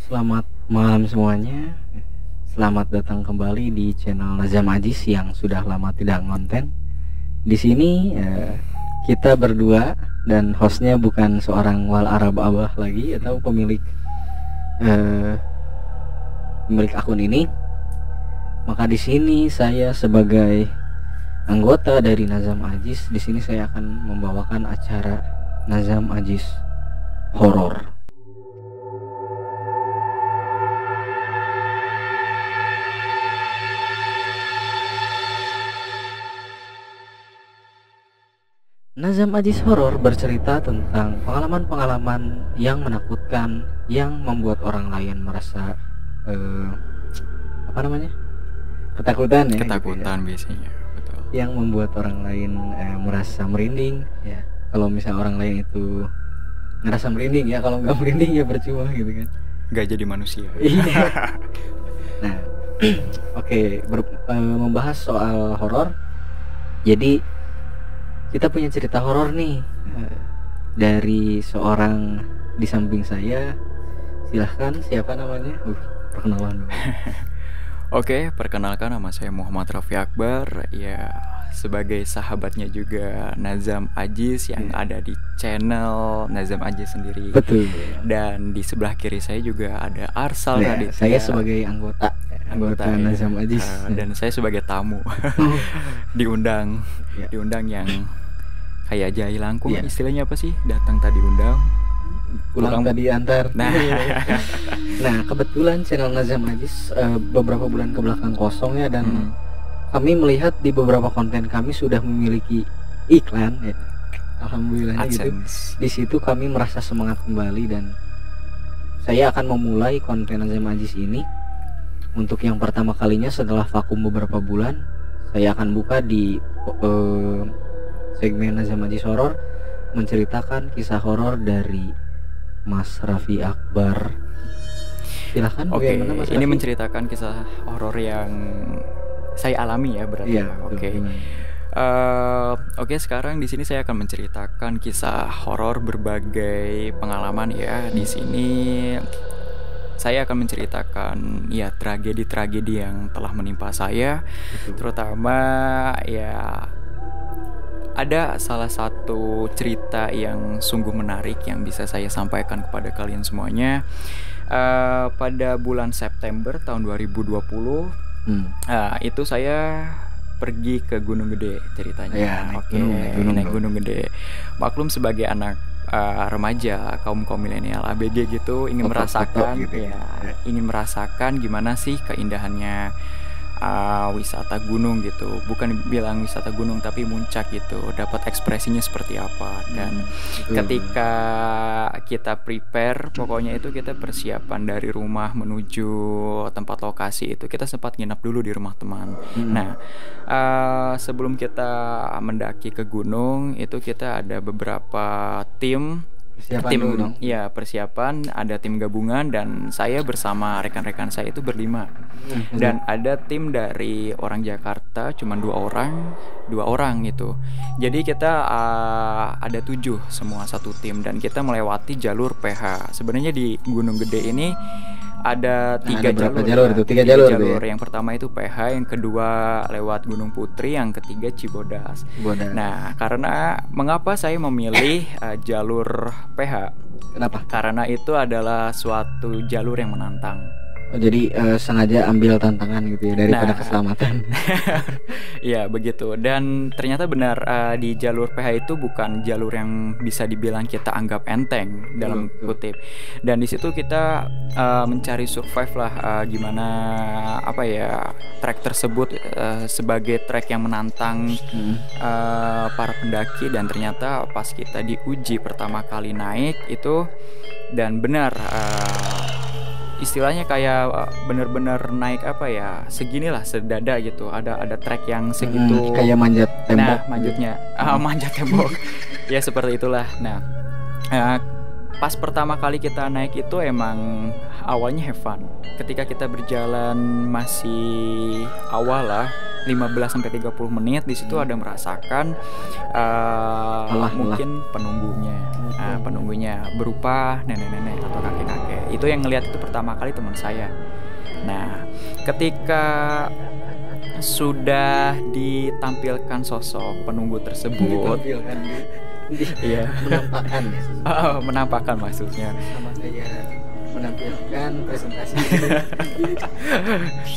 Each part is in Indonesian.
Selamat malam semuanya. Selamat datang kembali di channel Nazam Ajis yang sudah lama tidak ngonten. Di sini kita berdua dan hostnya bukan seorang wal Arab abah lagi atau pemilik akun ini. Maka di sini saya sebagai anggota dari Nazam Ajis, di sini saya akan membawakan acara Nazam Ajis horor. Nazam Ajis Horor bercerita tentang pengalaman-pengalaman yang menakutkan yang membuat orang lain merasa ketakutan ya, ketakutan gitu ya. Biasanya betul. Yang membuat orang lain merasa merinding ya. Kalau misalnya orang lain itu ngerasa merinding ya, kalau nggak merinding ya percuma gitu kan. Nggak jadi manusia. Iya. Nah, oke, membahas soal horor. Jadi kita punya cerita horor nih dari seorang di samping saya. Silahkan, siapa namanya? Perkenalan dulu. Oke, perkenalkan, nama saya Muhammad Raffi Akbar. Ya, sebagai sahabatnya juga Nazam Ajis yang ada di channel Nazam Ajis sendiri. Betul. Dan di sebelah kiri saya juga ada Arsal Ya, Raditya. saya sebagai anggota ya. Nazam Ajis. Dan saya sebagai tamu diundang yang kayak jahil langkung. Ya. Istilahnya apa sih? Datang tadi undang, pulang tadi antar. Nah, kebetulan channel Nazam Ajis beberapa bulan ke belakang kosong ya, dan kami melihat di beberapa konten kami sudah memiliki iklan ya. Alhamdulillah gitu. Di situ kami merasa semangat kembali dan saya akan memulai konten Nazam Ajis ini. Untuk yang pertama kalinya setelah vakum beberapa bulan, saya akan buka di segmen Nazam Ajis Horor, menceritakan kisah horor dari Mas Raffi Akbar. Silahkan. Oke, Mas ini Raffi menceritakan kisah horor yang saya alami ya berarti. Iya, Oke. Oke, sekarang di sini saya akan menceritakan kisah horor berbagai pengalaman ya. Di sini saya akan menceritakan ya tragedi-tragedi yang telah menimpa saya. Terutama ya ada salah satu cerita yang sungguh menarik yang bisa saya sampaikan kepada kalian semuanya. Pada bulan September tahun 2020 itu saya pergi ke Gunung Gede ceritanya. Ya, naik gunung gede. Maklum sebagai anak remaja kaum milenial ABG gitu ingin merasakan gitu. Ingin merasakan gimana sih keindahannya wisata gunung gitu. Bukan bilang wisata gunung tapi muncak gitu, dapat ekspresinya seperti apa. Dan ketika kita prepare, pokoknya itu kita persiapan dari rumah menuju tempat lokasi itu kita sempat nginap dulu di rumah teman. Nah, sebelum kita mendaki ke gunung itu kita ada beberapa persiapan, ada tim gabungan dan saya bersama rekan-rekan saya itu berlima. Dan ada tim dari orang Jakarta cuma dua orang gitu. Jadi kita ada 7 semua satu tim dan kita melewati jalur PH. Sebenarnya di Gunung Gede ini ada 3 jalur. Tiga jalur. Yang pertama itu PH, yang kedua lewat Gunung Putri, yang ketiga Cibodas. Nah, karena mengapa saya memilih jalur PH? Kenapa? Karena itu adalah suatu jalur yang menantang. Jadi sengaja ambil tantangan gitu ya daripada keselamatan. Iya begitu. Dan ternyata benar di jalur PH itu bukan jalur yang bisa dibilang kita anggap enteng dalam kutip. Dan di situ kita mencari survive lah gimana trek tersebut sebagai trek yang menantang para pendaki. Dan ternyata pas kita diuji pertama kali naik itu, dan benar istilahnya kayak bener-bener naik seginilah sedada gitu, ada trek yang segitu kayak manjat tembok. Manjat tembok ya seperti itulah. Nah, pas pertama kali kita naik itu emang awalnya have fun. Ketika kita berjalan masih awal lah 15-30 menit di situ ada merasakan mungkin penunggunya berupa nenek-nenek atau kakek-kakek. Itu yang ngelihat itu pertama kali teman saya. Nah, ketika sudah ditampilkan sosok penunggu tersebut, iya, menampakkan maksudnya. Sama kayak menampilkan presentasi.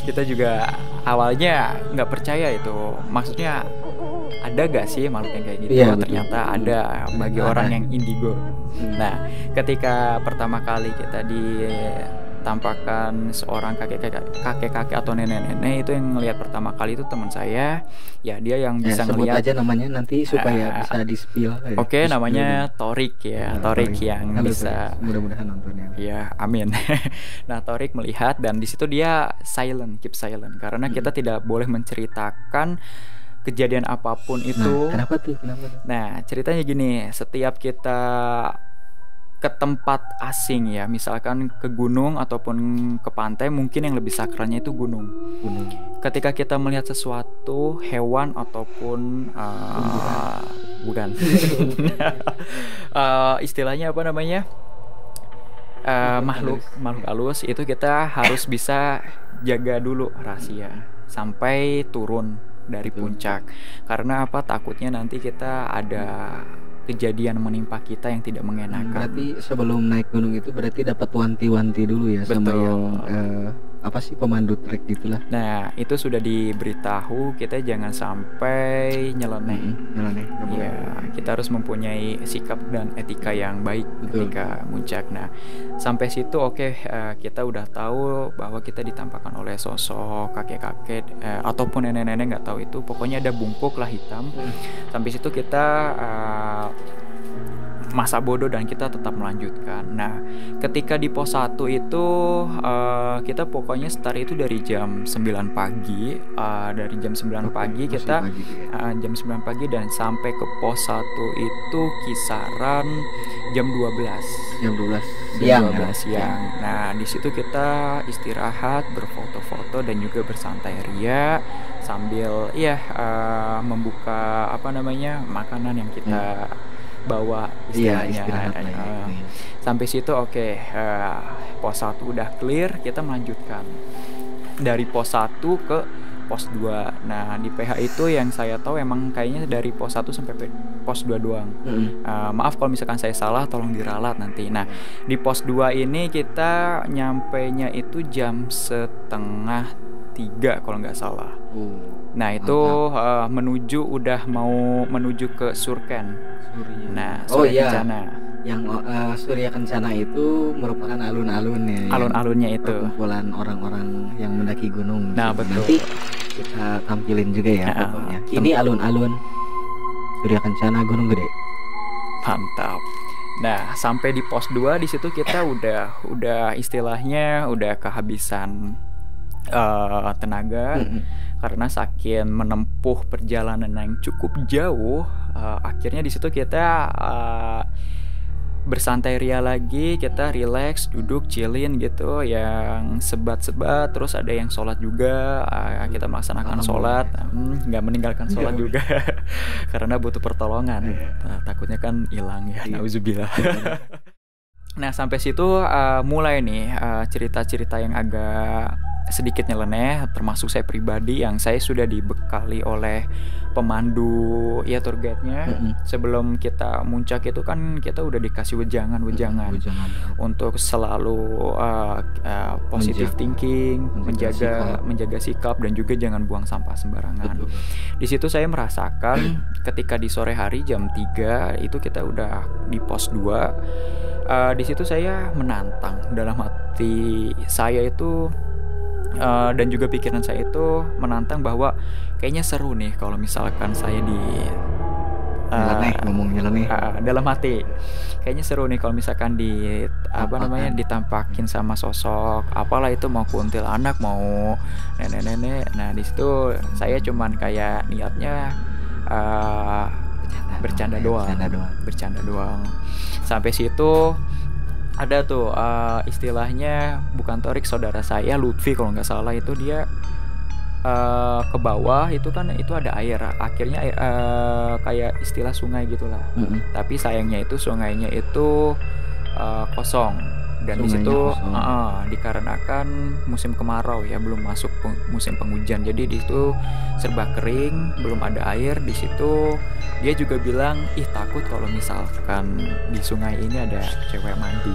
Kita juga awalnya nggak percaya itu, maksudnya ada gak sih makhluk yang kayak gitu? Iya, ternyata ada bagi orang yang indigo. Nah, ketika pertama kali kita ditampakkan seorang kakek-kakek atau nenek-nenek, itu yang ngelihat pertama kali itu teman saya. Ya, dia yang bisa ngelihat. Sebut aja namanya nanti supaya bisa di-spill. Oke, namanya Torik ya. Torik yang halo, bisa. Mudah-mudahan nontonnya. Ya, amin. Nah, Torik melihat dan di situ dia keep silent karena kita tidak boleh menceritakan kejadian apapun itu. Nah, kenapa tuh? Nah, ceritanya gini, setiap kita ke tempat asing ya, misalkan ke gunung ataupun ke pantai, mungkin yang lebih sakralnya itu gunung. Ketika kita melihat sesuatu, hewan ataupun bukan istilahnya apa namanya, makhluk halus, itu kita harus bisa jaga dulu rahasia sampai turun dari puncak. Karena apa? Takutnya nanti kita ada kejadian menimpa kita yang tidak mengenakan. Berarti sebelum naik gunung itu berarti dapat wanti-wanti dulu ya. Betul. Sama yang apa sih, pemandu trek gitulah. Nah, itu sudah diberitahu kita jangan sampai nyeleneh. Ya, kita harus mempunyai sikap dan etika yang baik. Betul. Ketika muncak. Nah, sampai situ kita udah tahu bahwa kita ditampakkan oleh sosok kakek-kakek ataupun nenek-nenek, nggak tahu itu. Pokoknya ada bungkuk lah hitam. Sampai situ kita masa bodoh dan kita tetap melanjutkan. Nah, ketika di pos 1 itu kita pokoknya start itu dari jam 9 pagi. Dari jam 9 pagi kita jam 9 pagi dan sampai ke pos 1 itu kisaran jam 12. Jam 12 siang. Nah, di situ kita istirahat, berfoto-foto dan juga bersantai ria sambil membuka makanan yang kita bawa istilahnya. Sampai situ pos 1 udah clear, kita melanjutkan dari pos 1 ke pos 2. Nah, di PH itu yang saya tahu emang kayaknya dari pos 1 sampai pos 2 doang. Maaf kalau misalkan saya salah, tolong diralat nanti. Nah, di pos 2 ini kita nyampainya itu jam 2:30 kalau nggak salah. Nah, itu udah mau menuju ke Surken. Nah, Surya Kencana. Yang Surya Kencana itu merupakan alun-alun ya. Alun-alunnya itu perkumpulan orang-orang yang mendaki gunung. Nah, betul. Nanti kita tampilin juga ya fotonya. Ini alun-alun Surya Kencana Gunung Gede. Mantap. Nah, sampai di pos 2 di situ kita udah istilahnya udah kehabisan tenaga. Karena saking menempuh perjalanan yang cukup jauh, akhirnya di situ kita bersantai ria lagi, kita relax, duduk, chillin gitu, yang sebat-sebat, terus ada yang sholat juga, kita melaksanakan sholat, nggak meninggalkan sholat juga, karena butuh pertolongan, takutnya kan hilang ya, nauzubillah. Nah, sampai situ mulai nih cerita-cerita yang agak sedikit nyeleneh, termasuk saya pribadi yang saya sudah dibekali oleh pemandu tour guide-nya. Sebelum kita muncak itu kan kita udah dikasih wejangan untuk selalu positive thinking, menjaga sikap dan juga jangan buang sampah sembarangan. Di situ saya merasakan ketika di sore hari jam 3 itu kita udah di pos 2. Di situ saya menantang, dalam hati saya itu dan juga pikiran saya itu menantang bahwa kayaknya seru nih kalau misalkan saya dalam hati kayaknya seru nih kalau misalkan ditampakin sama sosok apalah itu, mau kuntilanak mau nenek-nenek. Nah, di situ saya cuman kayak niatnya bercanda doang. Sampai situ ada tuh istilahnya bukan Torik, saudara saya Lutfi kalau nggak salah, itu dia ke bawah itu kan itu ada air, akhirnya kayak istilah sungai gitulah. Tapi sayangnya itu sungainya itu kosong, dan di situ dikarenakan musim kemarau ya, belum masuk musim penghujan, jadi di situ serba kering, belum ada air di situ. Dia juga bilang takut kalau misalkan di sungai ini ada cewek mandi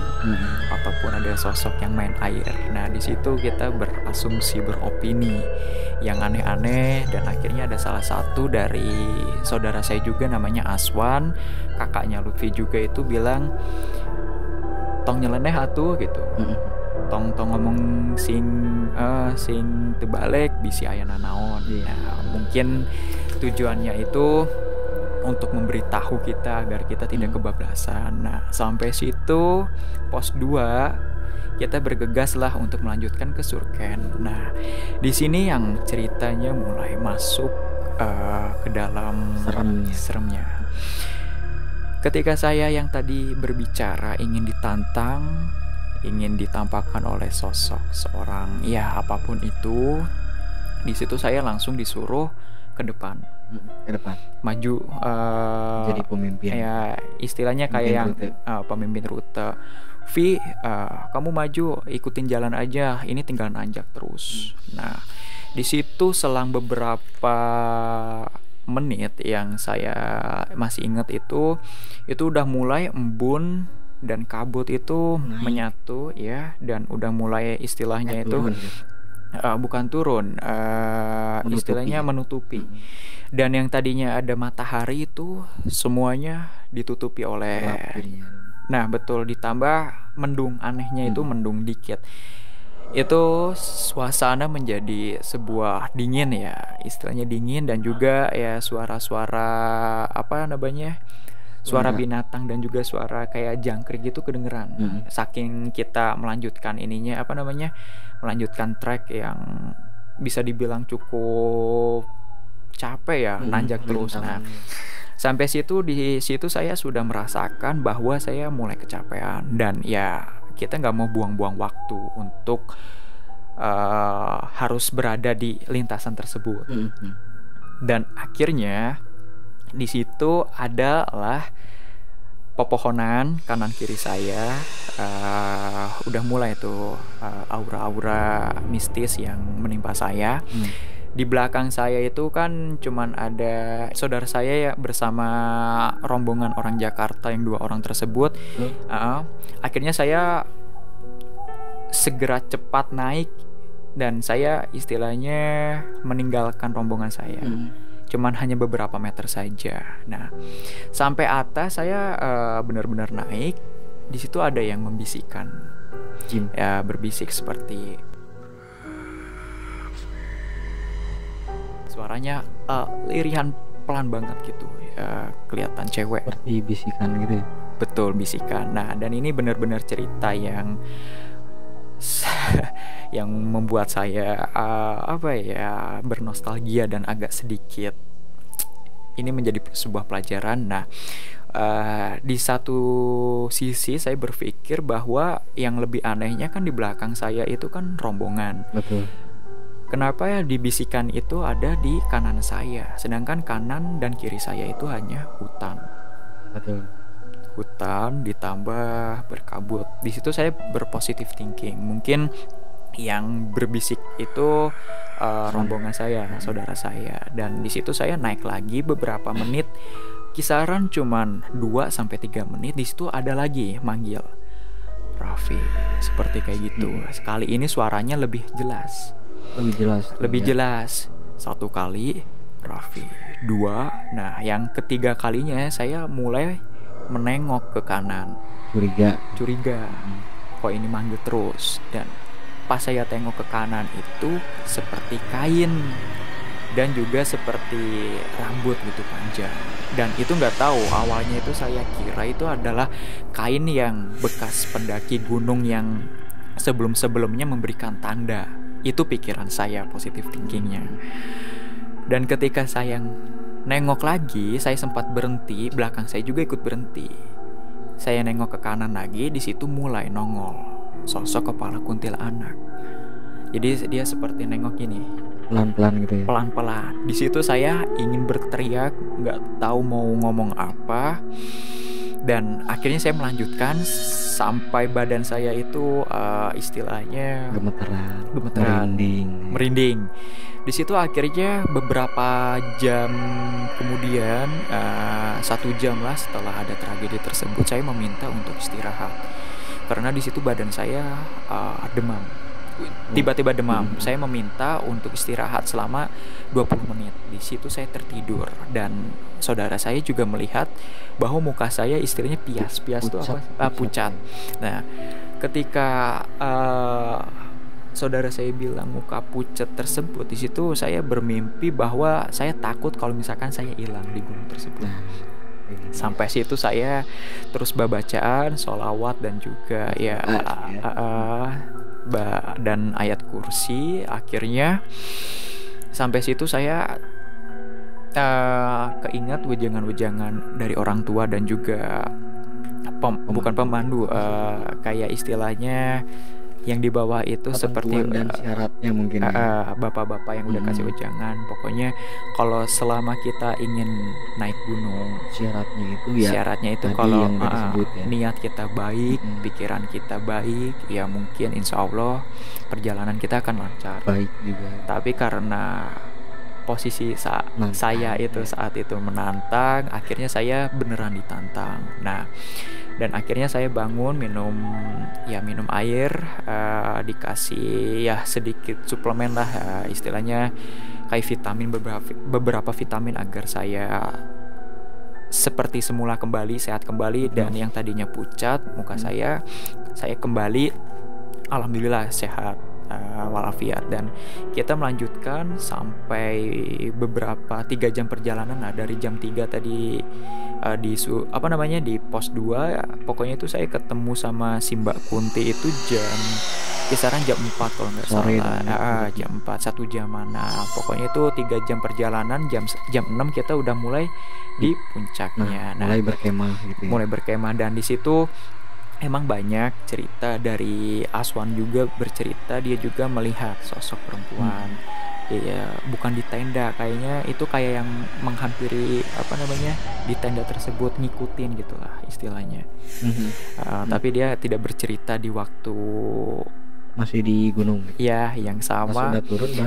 ataupun ada sosok yang main air. Nah di situ kita berasumsi, beropini yang aneh-aneh, dan akhirnya ada salah satu dari saudara saya juga namanya Aswan, kakaknya Lutfi juga, itu bilang tong nyeleneh atuh gitu. Tong ngomong sing tebalik bisi ayana naon. Nah, mungkin tujuannya itu untuk memberitahu kita agar kita tidak kebablasan. Nah, sampai situ pos 2 kita bergegas lah untuk melanjutkan ke Surken. Nah, di sini yang ceritanya mulai masuk ke dalam seremnya. Ketika saya yang tadi berbicara ingin ditantang, ingin ditampakkan oleh sosok seorang ya apapun itu, di situ saya langsung disuruh ke depan, maju, jadi pemimpin ya istilahnya kayak yang pemimpin rute. Vi, kamu maju, ikutin jalan aja, ini tinggal nanjak terus. Nah di situ selang beberapa menit yang saya masih ingat itu udah mulai embun dan kabut itu menyatu ya, dan udah mulai istilahnya itu bukan turun, istilahnya menutupi. Dan yang tadinya ada matahari itu semuanya ditutupi oleh nah betul, ditambah mendung, anehnya itu mendung dikit. Itu suasana menjadi sebuah dingin ya, istilahnya dingin, dan juga ya suara-suara apa namanya, suara binatang dan juga suara kayak jangkrik gitu kedengeran. Saking kita melanjutkan ininya apa namanya, melanjutkan trek yang bisa dibilang cukup capek ya, nanjak terus. Nah sampai di situ saya sudah merasakan bahwa saya mulai kecapean, dan ya kita nggak mau buang-buang waktu untuk harus berada di lintasan tersebut. Dan akhirnya di situ adalah pepohonan kanan kiri saya, udah mulai tuh aura-aura mistis yang menimpa saya. Di belakang saya itu kan cuman ada saudara saya ya bersama rombongan orang Jakarta yang 2 orang tersebut. Akhirnya saya segera cepat naik, dan saya istilahnya meninggalkan rombongan saya. Cuman hanya beberapa meter saja. Nah, sampai atas saya benar-benar naik. Di situ ada yang membisikkan, ya berbisik seperti suaranya lirihan pelan banget gitu, kelihatan cewek. Seperti bisikan gitu ya? Betul, bisikan. Nah, dan ini benar-benar cerita yang yang membuat saya bernostalgia dan agak sedikit ini menjadi sebuah pelajaran. Nah, di satu sisi saya berpikir bahwa yang lebih anehnya kan di belakang saya itu kan rombongan. Betul. Kenapa ya dibisikan itu ada di kanan saya, sedangkan kanan dan kiri saya itu hanya hutan. Betul. Hutan ditambah berkabut. Di situ saya berpositif thinking. Mungkin yang berbisik itu rombongan saya, saudara saya. Dan di situ saya naik lagi beberapa menit, kisaran cuman 2-3 menit. Di situ ada lagi manggil Raffi, seperti kayak gitu. Sekali ini suaranya lebih jelas. Lebih jelas. 1 kali Raffi, 2. Nah, yang ketiga kalinya saya mulai menengok ke kanan. Curiga. Kok ini manggil terus? Dan pas saya tengok ke kanan itu seperti kain dan juga seperti rambut gitu panjang. Dan itu nggak tahu, awalnya itu saya kira itu adalah kain yang bekas pendaki gunung yang sebelum-sebelumnya memberikan tanda. Itu pikiran saya, positive thinkingnya. Dan ketika saya nengok lagi, saya sempat berhenti, belakang saya juga ikut berhenti. Saya nengok ke kanan lagi, di situ mulai nongol sosok kepala kuntilanak Jadi dia seperti nengok gini, pelan-pelan gitu ya. Pelan-pelan. Di situ saya ingin berteriak, nggak tahu mau ngomong apa. Dan akhirnya saya melanjutkan sampai badan saya itu istilahnya gemeteran, merinding. Di situ akhirnya beberapa jam kemudian, 1 jam lah setelah ada tragedi tersebut, saya meminta untuk istirahat karena di situ badan saya demam. Tiba-tiba demam. Saya meminta untuk istirahat selama 20 menit. Di situ saya tertidur dan saudara saya juga melihat bahwa muka saya istilahnya pias itu apa? Pucat. Nah, ketika saudara saya bilang muka pucat tersebut, di situ saya bermimpi bahwa saya takut kalau misalkan saya hilang di gunung tersebut. Sampai situ saya terus bacaan, sholawat dan juga dan ayat kursi. Akhirnya sampai situ saya keingat wejangan-wejangan dari orang tua dan juga bukan pemandu, kayak istilahnya yang di bawah itu seperti dan syaratnya mungkin bapak-bapak yang udah kasih wejangan. Pokoknya kalau selama kita ingin naik gunung, syaratnya itu kalau niat kita baik, pikiran kita baik, ya mungkin insya Allah perjalanan kita akan lancar. Baik juga. Tapi karena posisi saat itu menantang, akhirnya saya beneran ditantang. Nah, dan akhirnya saya bangun, minum air, dikasih sedikit suplemen lah, istilahnya kayak vitamin, beberapa vitamin agar saya seperti semula kembali, sehat kembali. Dan yang tadinya pucat muka saya kembali alhamdulillah sehat walafiat. Dan kita melanjutkan sampai beberapa 3 jam perjalanan. Nah, dari jam 3 tadi di pos 2, pokoknya itu saya ketemu sama si Mbak Kunti itu kisaran jam 4 kalau nggak salah. Jam 4, 1 jam mana. Pokoknya itu 3 jam perjalanan, jam 6 kita udah mulai di puncaknya. Mulai berkemah dan di situ emang banyak cerita dari Aswan juga bercerita, dia juga melihat sosok perempuan. Iya, bukan di tenda, kayaknya itu kayak yang menghampiri di tenda tersebut, ngikutin gitulah istilahnya. Tapi dia tidak bercerita di waktu masih di gunung. Ya, yang sama.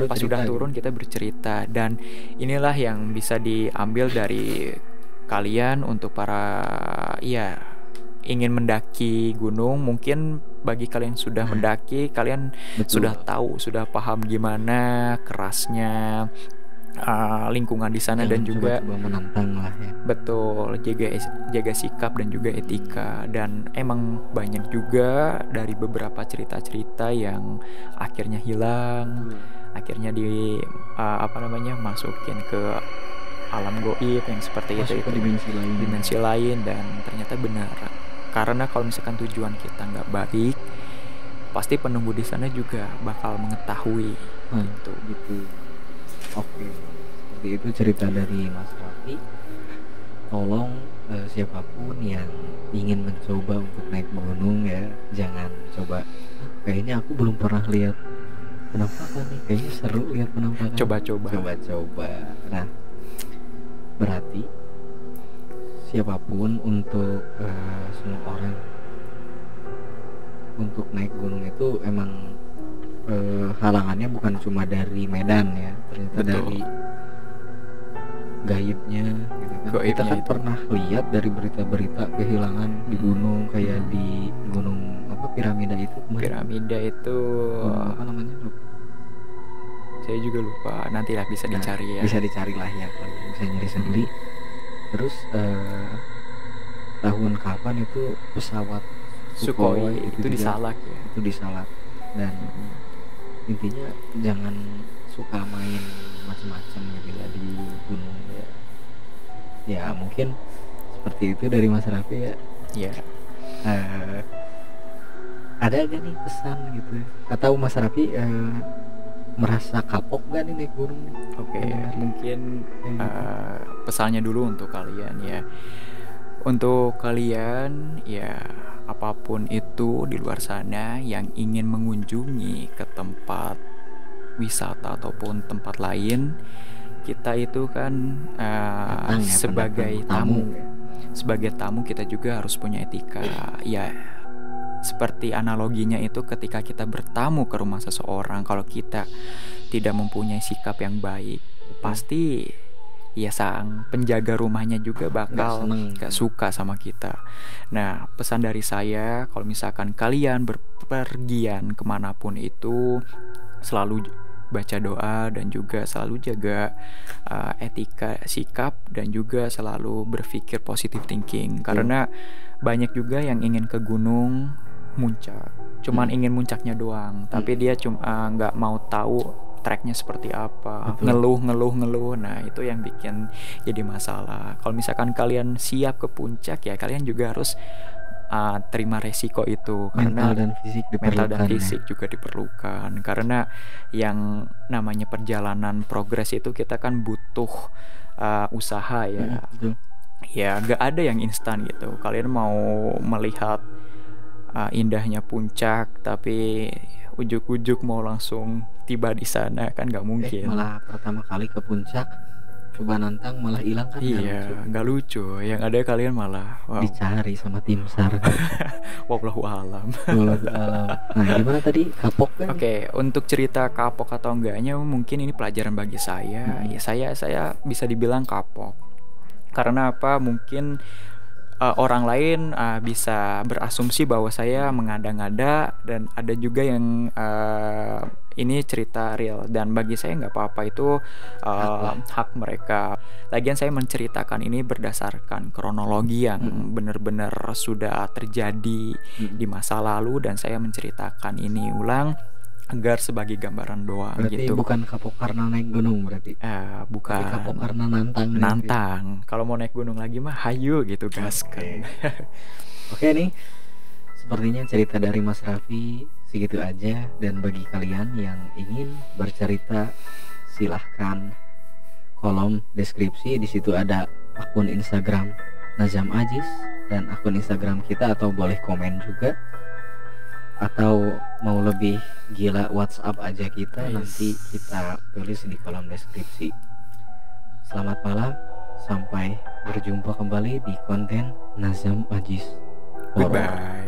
Pas sudah turun kita bercerita. Dan inilah yang bisa diambil dari kalian untuk para ingin mendaki gunung. Mungkin bagi kalian sudah mendaki, kalian sudah tahu, sudah paham gimana kerasnya lingkungan di sana. Dan juga menantang lah ya. Betul, jaga sikap dan juga etika. Dan emang banyak juga dari beberapa cerita-cerita yang akhirnya hilang, akhirnya masukin ke alam goib yang seperti itu dimensi lain. Dan ternyata benar, karena kalau misalkan tujuan kita nggak baik, pasti penunggu di sana juga bakal mengetahui. Gitu. Oke, seperti itu cerita dari Mas Raffi. Tolong siapapun yang ingin mencoba untuk naik gunung ya, jangan coba kayaknya aku belum pernah lihat penampakan nih, kayaknya seru lihat penampakan. Coba. Nah, berarti siapapun untuk semua orang untuk naik gunung itu emang halangannya bukan cuma dari medan ya, ternyata betul, dari gaibnya gitu kan. Kita kan pernah lihat dari berita-berita kehilangan di gunung, kayak di gunung piramida itu kemarin. Piramida itu apa namanya? Saya juga lupa, nantilah bisa dicari ya. Bisa dicari lah ya, kalau bisa nyari sendiri. Terus tahun kapan itu pesawat Sukhoi itu disalak ya. Itu disalak. Dan intinya jangan suka main macam-macam gitu ya di gunung ya. Ya mungkin seperti itu dari Mas Raffi ya. Iya. Ada gak nih pesan gitu? Atau Mas Raffi merasa kapok gak nih naik gunung? Oke, mungkin pesannya dulu untuk kalian ya. Untuk kalian ya, apapun itu di luar sana yang ingin mengunjungi ke tempat wisata ataupun tempat lain, kita itu kan sebagai tamu. Sebagai tamu kita juga harus punya etika. Ya, seperti analoginya itu ketika kita bertamu ke rumah seseorang, kalau kita tidak mempunyai sikap yang baik, pasti ya sang penjaga rumahnya juga bakal gak suka sama kita. Nah, pesan dari saya, kalau misalkan kalian berpergian kemanapun itu, selalu baca doa dan juga selalu jaga etika sikap dan juga selalu berpikir positive thinking. Karena banyak juga yang ingin ke gunung muncak, cuman ingin muncaknya doang, tapi dia cuma nggak mau tahu treknya seperti apa. Ngeluh. Nah, itu yang bikin jadi masalah. Kalau misalkan kalian siap ke puncak, ya kalian juga harus terima resiko itu, karena mental dan fisik juga diperlukan. Karena yang namanya perjalanan progres itu kita kan butuh usaha ya. Ya gak ada yang instan gitu. Kalian mau melihat indahnya puncak tapi ujuk-ujuk mau langsung tiba di sana kan nggak mungkin. Malah pertama kali ke puncak coba nantang malah hilang kan. Iya, nggak lucu. Yang ada kalian malah dicari sama tim SAR. Wallahu alam. Nah, gimana tadi kapok kan? Oke, untuk cerita kapok atau enggaknya mungkin ini pelajaran bagi saya. Ya saya bisa dibilang kapok. Karena apa? Mungkin orang lain bisa berasumsi bahwa saya mengada-ngada, dan ada juga yang ini cerita real, dan bagi saya nggak apa-apa, itu hak mereka. Lagian saya menceritakan ini berdasarkan kronologi yang benar-benar sudah terjadi di masa lalu, dan saya menceritakan ini ulang agar sebagai gambaran doang. Berarti gitu. Bukan kapok karena naik gunung berarti? Bukan. Tapi kapok karena nantang. Gitu. Kalau mau naik gunung lagi mah hayu gitu, gaskan. Oke nih, sepertinya cerita dari Mas Raffi segitu aja. Dan bagi kalian yang ingin bercerita, silahkan kolom deskripsi, di situ ada akun Instagram Nazam Ajis dan akun Instagram kita, atau boleh komen juga. Atau mau lebih gila WhatsApp aja kita, nanti kita tulis di kolom deskripsi. Selamat malam, sampai berjumpa kembali di konten Nazam Ajis. Bye bye.